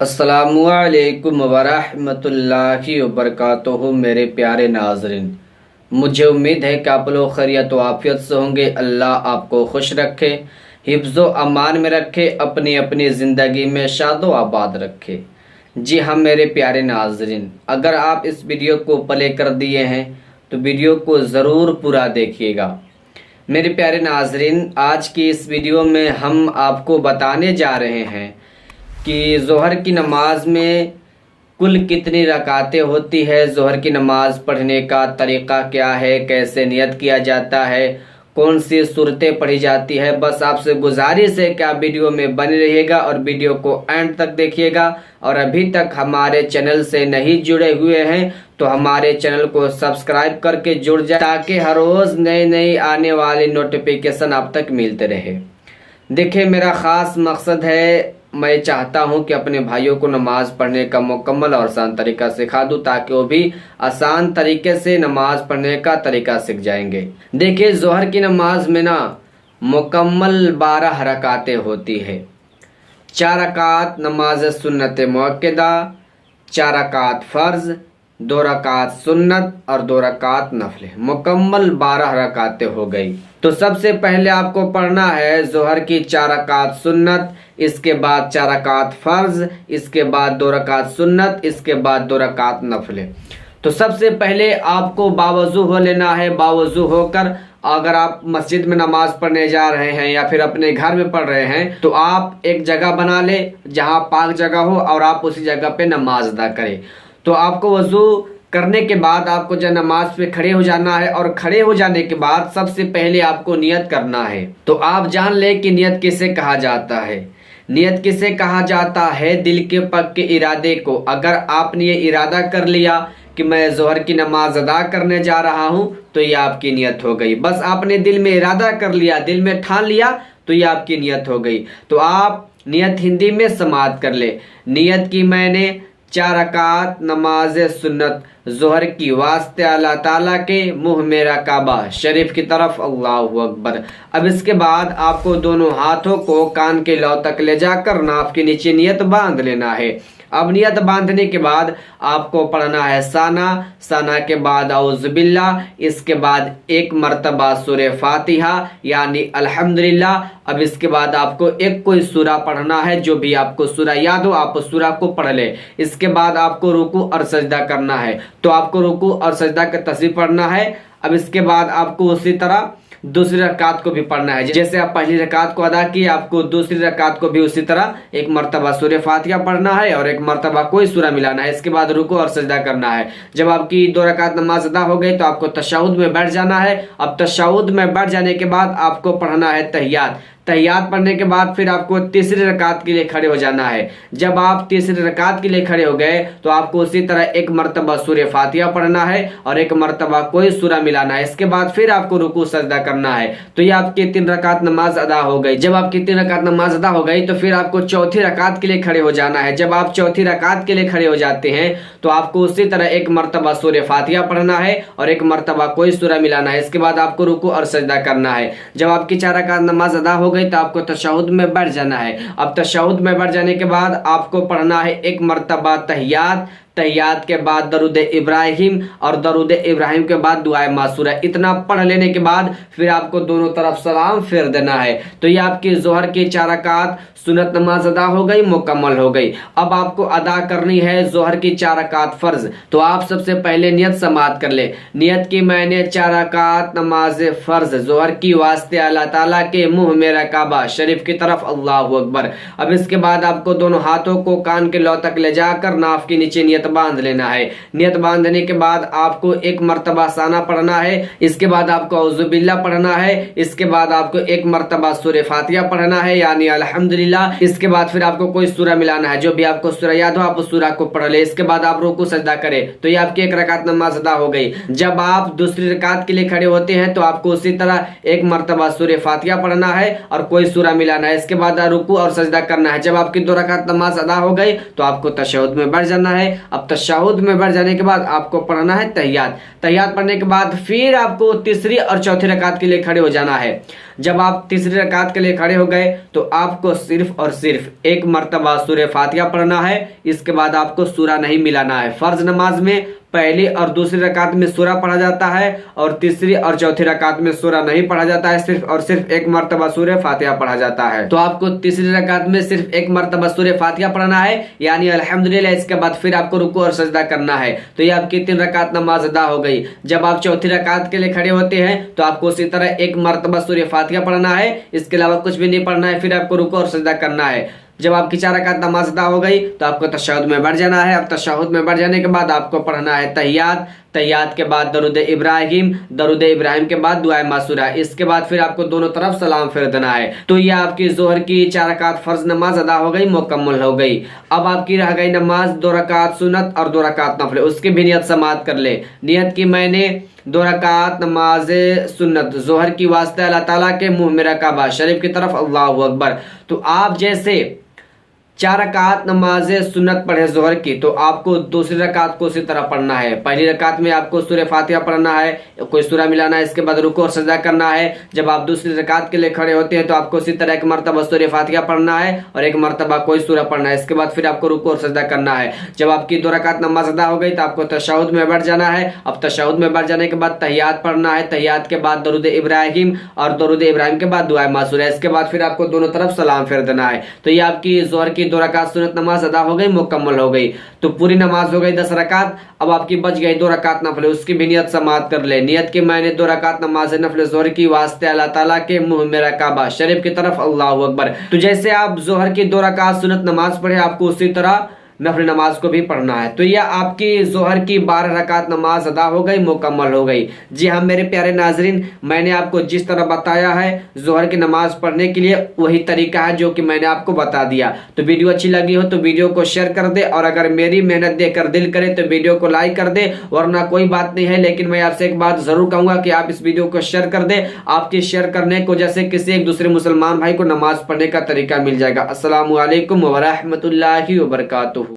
अस्सलामुअलैकुम वरहमतुल्लाहि वबरकातुहू। मेरे प्यारे नाज़रीन, मुझे उम्मीद है कि आप लोग खैरियत व आफियत से होंगे। अल्लाह आपको खुश रखे, हिफ्ज़ो अमान में रखे, अपनी अपनी ज़िंदगी में शादो आबाद रखे। जी हाँ मेरे प्यारे नाज़रीन, अगर आप इस वीडियो को प्ले कर दिए हैं तो वीडियो को ज़रूर पूरा देखिएगा। मेरे प्यारे नाज़रीन, आज की इस वीडियो में हम आपको बताने जा रहे हैं कि ज़ोहर की नमाज में कुल कितनी रकातें होती है, ज़ोहर की नमाज पढ़ने का तरीक़ा क्या है, कैसे नियत किया जाता है, कौन सी सूरतें पढ़ी जाती है। बस आपसे गुजारिश है कि आप वीडियो में बने रहिएगा और वीडियो को एंड तक देखिएगा। और अभी तक हमारे चैनल से नहीं जुड़े हुए हैं तो हमारे चैनल को सब्सक्राइब करके जुड़ जाए, ताकि हर रोज़ नई नई आने वाली नोटिफिकेशन आप तक मिलते रहे। देखिए, मेरा ख़ास मकसद है, मैं चाहता हूं कि अपने भाइयों को नमाज़ पढ़ने का मुकम्मल और आसान तरीका सिखा दूं, ताकि वो भी आसान तरीके से नमाज़ पढ़ने का तरीका सीख जाएंगे। देखिए, ज़ोहर की नमाज में ना मुकम्मल 12 रकातें होती है। 4 रकात नमाज सुन्नत मुअक्कदा, 4 रकात फ़र्ज़, 2 रकात सुन्नत और 2 रकात नफल। मुकम्मल 12 रकातें हो गई। तो सबसे पहले आपको पढ़ना है ज़ोहर की 4 रकात सुन्नत, इसके बाद 4 रकात फ़र्ज़, इसके बाद 2 रकात सुन्नत, इसके बाद 2 रकात नफल। तो सबसे पहले आपको बावज़ू हो लेना है। बावज़ू होकर अगर आप मस्जिद में नमाज पढ़ने जा रहे हैं या फिर अपने घर में पढ़ रहे हैं तो आप एक जगह बना ले जहां पाक जगह हो और आप उसी जगह पे नमाज अदा करें। तो आपको वज़ू करने के बाद आपको जब नमाज पे खड़े हो जाना है, और खड़े हो जाने के बाद सबसे पहले आपको नियत करना है। तो आप जान ले कि नियत किसे कहा जाता है। नियत किसे कहा जाता है? दिल के पक्के इरादे को। अगर आपने ये इरादा कर लिया कि मैं ज़ोहर की नमाज अदा करने जा रहा हूँ तो ये आपकी नियत हो गई। बस आपने दिल में इरादा कर लिया, दिल में ठान लिया तो ये आपकी नियत हो गई। तो आप नियत हिंदी में समाअत कर ले। नियत की मैंने 4 रकात नमाज सुन्नत ज़ोहर की वास्ते अल्लाह ताला के, मुँह मेरा काबा शरीफ की तरफ, अल्लाहु अकबर। अब इसके बाद आपको दोनों हाथों को कान के लौ तक ले जाकर नाफ के नीचे नियत बांध लेना है। अब नियत बांधने के बाद आपको पढ़ना है साना, साना के बाद औज़ बिल्लाह, इसके बाद 1 मरतबा सूरे फातिहा यानी अल्हम्दुलिल्लाह। अब इसके बाद आपको एक कोई सूरा पढ़ना है, जो भी आपको सूरा याद हो आप उस सूरा को पढ़ ले। इसके बाद आपको रुकू और सजदा करना है, तो आपको रुकू और सजदा का तस्बीह पढ़ना है। अब इसके बाद आपको उसी तरह दूसरी रकात को भी पढ़ना है। जैसे आप पहली रकात को अदा किए, आपको दूसरी रकात को भी उसी तरह 1 मरतबा सूरे फातिहा पढ़ना है और 1 मरतबा कोई सूरा मिलाना है। इसके बाद रुकू और सजदा करना है। जब आपकी 2 रकात नमाज अदा हो गई तो आपको तशहुद में बैठ जाना है। अब तशहुद में बैठ जाने के बाद आपको पढ़ना है तहियात। तहियात पढ़ने के बाद फिर आपको तीसरी रकात के लिए खड़े हो जाना है। जब आप तीसरी रकात के लिए खड़े हो गए तो आपको उसी तरह 1 मरतबा सूरे फातिहा पढ़ना है और 1 मरतबा कोई सूरा मिलाना है। इसके बाद फिर आपको रुकू सजदा करना है। तो ये आपकी 3 रकात नमाज अदा हो गई। जब आपकी 3 रकात नमाज अदा हो गई तो फिर आपको चौथी रकात के लिए खड़े हो जाना है। जब आप चौथी रकात के लिए खड़े हो जाते हैं तो आपको उसी तरह 1 मरतबा सूरे फातिहा पढ़ना है और 1 मरतबा कोई सूरा मिलाना है। इसके बाद आपको रुकू और सजदा करना है। जब आपकी 4 रकात नमाज अदा हो गई तो आपको तशहुद में बैठ जाना है। अब तशहुद में बैठ जाने के बाद आपको पढ़ना है 1 मरतबा तहियात। तहियात के बाद दरूद इब्राहिम और दरूद इब्राहिम के बाद दुआए मासूरा। इतना पढ़ लेने के बाद फिर आपको दोनों तरफ सलाम फेर देना है। तो ये आपकी ज़ोहर की 4 रकात सुन्नत नमाज अदा हो गई, मुकम्मल हो गई। अब आपको अदा करनी है ज़ोहर की 4 रकात फ़र्ज़। तो आप सबसे पहले नियत समाअत कर ले। नियत की मैंने 4 रकात नमाज फ़र्ज़ ज़ोहर की वास्ते अल्लाह ताला के, मुँह मेरा काबा शरीफ की तरफ, अल्लाहु अकबर। अब इसके बाद आपको दोनों हाथों को कान के लौ तक ले जाकर नाफ के नीचे नियत बांध लेना है। नियत बांधने के बाद आपको 1 मरतबा साना पढ़ना है। इसके बाद आपको औज़ु बिल्लाह पढ़ना है। इसके बाद आपको 1 मरतबा सूरे फातिहा पढ़ना है यानी अल्हम्दुलिल्लाह। इसके बाद फिर आपको कोई सूरा मिलाना है। जो भी आपको सूरा याद हो आप उस सूरा को पढ़ ले। इसके बाद आप रुकू सजदा करें। तो ये आपकी 1 रकात नमाज अदा हो गई। जब आप दूसरी रकात के लिए खड़े होते हैं तो आपको उसी तरह 1 मरतबा सूरे फातिहा पढ़ना है और कोई सूरा मिलाना है। इसके बाद रुकू और सजदा करना है। जब आपकी 2 रकात नमाज अदा हो गई तो आपको तशहुद में बैठ जाना है। अब तशहुद में बैठ जाने के बाद आपको पढ़ना है तहियात। तहियात पढ़ने के बाद फिर आपको तीसरी और चौथी रकात के लिए खड़े हो जाना है। जब आप तीसरी रकात के लिए खड़े हो गए तो आपको सिर्फ और सिर्फ एक मर्तबा सूरह फातिहा पढ़ना है। इसके बाद आपको सूरा नहीं मिलाना है। फर्ज नमाज में पहली और दूसरी रकात में सूरा पढ़ा जाता है और तीसरी और चौथी रकात में सूरा नहीं पढ़ा जाता है, सिर्फ और सिर्फ एक मर्तबा सूरह फातिहा पढ़ा जाता है। तो आपको तीसरी रकात में सिर्फ एक मर्तबा सूरह फातिहा पढ़ना है यानी अल्हम्दुलिल्लाह। इसके बाद फिर आपको रुकू और सजदा करना है। तो ये आपकी 3 रकात नमाज अदा हो गई। जब आप चौथी रकात के लिए खड़े होते हैं तो आपको उसी तरह एक मर्तबा सूरह फातिहा पढ़ना है, इसके अलावा कुछ भी नहीं पढ़ना है। फिर आपको रुकू और सजदा करना है। जब आपकी 4 रकात नमाज अदा हो गई तो आपको तशहुद में बैठ जाना है। अब तशहुद में बैठ जाने के बाद आपको पढ़ना है तहियात। तहियात के बाद दरूद इब्राहिम, दरूद इब्राहिम के बाद दुआ मासूरा। इसके बाद फिर आपको दोनों तरफ सलाम फेर देना है। तो ये आपकी जोहर की 4 रकात फर्ज नमाज अदा हो गई, मुकम्मल हो गई। अब आपकी रह गई नमाज 2 रकात सुन्नत और 2 रकात नफल। उसकी भी नियत समात कर ले। नियत की मैंने 2 रकात नमाज सुन्नत जोहर की वास्ते अल्लाह ताला के मुंह मेरा काबा शरीफ की तरफ अल्लाहु अकबर। तो आप जैसे 4 रकात नमाज सुन्नत पढ़े जोहर की तो आपको दूसरी रकात को उसी तरह पढ़ना है। पहली रकात में आपको सूरह फातिहा पढ़ना है, कोई सूरा मिलाना है, इसके बाद रुकू और सजदा करना है। जब आप दूसरी रकात के लिए खड़े होते हैं तो आपको उसी तरह एक मर्तबा सूरह फातिहा पढ़ना है और एक मर्तबा कोई सूरा पढ़ना है। इसके बाद फिर आपको रुकू और सजदा करना है। जब आपकी 2 रकात नमाज अदा हो गई तो आपको तशहुद में बैठ जाना है। अब तशहुद में बैठ जाने के बाद तहियात पढ़ना है। तहियात के बाद दरूद इब्राहिम और दरूद इब्राहिम के बाद दुआ मासूरा। इसके बाद फिर आपको दोनों तरफ सलाम फेर देना है। तो ये आपकी जोहर की 2 रकात सुन्नत नमाज अदा हो गई, मुकम्मल हो गई। तो पूरी नमाज हो गई 10 रकात। अब आपकी बच गई 2 रकात नफल। उसकी भी नियत समात कर ले। नियत की मैंने 2 रकात नमाज नफल जोहर की वास्ते अल्लाह ताला के मुंह मेरा काबा शरीफ की तरफ अल्लाहु अकबर। तो जैसे आप जोहर की 2 रकात सुन्नत नमाज पढ़े आपको उसी तरह नफल नमाज को भी पढ़ना है। तो यह आपकी जोहर की 12 रकात नमाज अदा हो गई, मुकम्मल हो गई। जी हाँ मेरे प्यारे नाजरीन, मैंने आपको जिस तरह बताया है जोहर की नमाज पढ़ने के लिए वही तरीका है जो कि मैंने आपको बता दिया। तो वीडियो अच्छी लगी हो तो वीडियो को शेयर कर दे और अगर मेरी मेहनत देखकर दिल करे तो वीडियो को लाइक कर दे। वरना कोई बात नहीं है, लेकिन मैं आपसे एक बात जरूर कहूंगा कि आप इस वीडियो को शेयर कर दे। आपके शेयर करने को जैसे किसी एक दूसरे मुसलमान भाई को नमाज पढ़ने का तरीका मिल जाएगा। अस्सलामु अलैकुम व रहमतुल्लाहि व बरकातुहू।